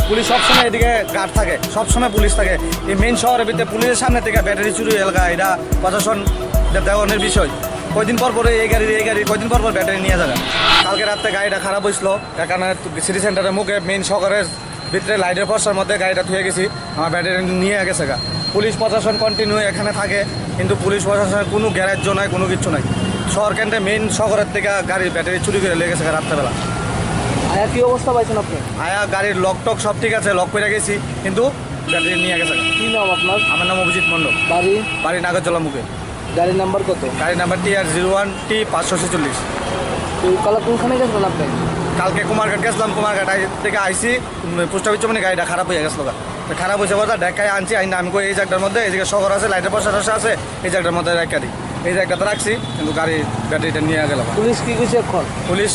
Police সবসময় এদিকে guard থাকে, সবসময় পুলিশ থাকে। এই মেইন শহরের ভিতরে পুলিশের সামনে থেকে ব্যাটারি চুরি এলাকা, এটা প্রশাসন দেওয়ানোর বিষয়। কয়দিন পর পরে এই গাড়ি কয়দিন পর ব্যাটারি নিয়ে যাবে। কালকে রাত্রে গাড়িটা খারাপ হয়েছিল, এখানে সিটি সেন্টারের মুখে মেইন শহরের ভিতরে লাইটের পশ্চার মধ্যে গাড়িটা থুয়ে গেছি, আমার ব্যাটারি নিয়ে গেছে গা। পুলিশ প্রশাসন কন্টিনিউ এখানে থাকে, কিন্তু পুলিশ প্রশাসনের কোনো গ্যারেজ নাই, কোনো কিছু নাই। শহর কেন্দ্রে মেইন শহরের থেকে গাড়ির ব্যাটারি চুরি করে লেগেছে রাত্রেবেলা। আয়া কি অবস্থা পাইছেন আপনি? আয়া গাড়ির লক টক সব ঠিক আছে, লক করে গেছি, কিন্তু ব্যাটারি নিয়ে গেছে। কি নাম আপনার? আমার নাম অভিজিৎ মণ্ডল, বাড়ি নাগরজলা মুখে। গাড়ির নাম্বার কত? গাড়ির নাম্বার TR01T546। তো কালা কোনখানে গেছেন আপনি? কালকে কুমারঘাট গেছিলাম, কুমারঘাট থেকে আইসি পোস্ট অফিস, মানে গাড়িটা খারাপ হয়ে গেছিলো। খারাপ হয়েছে বলতে ঢাকায় আনছি, আমি কই এই জায়গাটার মধ্যে, এই জায়গায় শহর আছে, লাইটের পয়সা আছে, এই জায়গাটার মধ্যে রেখা দিই, এই জায়গাটা রাখছি, কিন্তু গাড়ি ব্যাটারিটা নিয়ে গেল। পুলিশ কি কইছে এখন? পুলিশ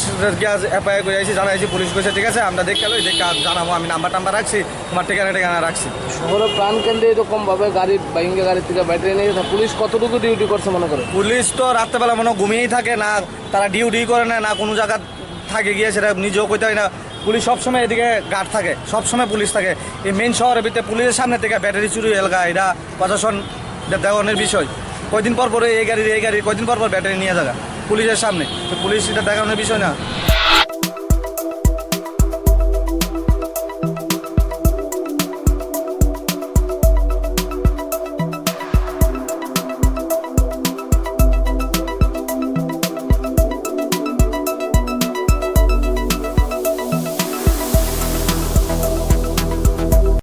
এফআইআর করে আইসি, জানাইছি, পুলিশ কইছে ঠিক আছে আমরা দেখে গেলো, দেখে জানাবো। আমি নাম্বার রাখছি, তোমার ঠিকানা রাখছি। শহরের প্রাণ কেন্দ্রে এরকমভাবে গাড়ি বাইঙ্গে গাড়ি থেকে ব্যাটারি নিয়ে গেছে, পুলিশ কতটুকু ডিউটি করছে মনে করে? পুলিশ তো রাত্রেবেলা মনে ঘুমিয়েই থাকে না, তারা ডিউটি করে না কোনো জায়গা থাকে গিয়ে, সেটা নিজেও কইতে হয় না। পুলিশ সবসময় এদিকে গার্ড থাকে, সবসময় পুলিশ থাকে। এই মেইন শহরের ভিতরে পুলিশের সামনে থেকে ব্যাটারি চুরি এলাকা, এটা প্রশাসন দেওয়ানোর বিষয়। কয়দিন পর পরে এই গাড়ি কয়দিন পর ব্যাটারি নিয়ে যাবে পুলিশের সামনে, তো পুলিশ এটা দেখানোর বিষয় না।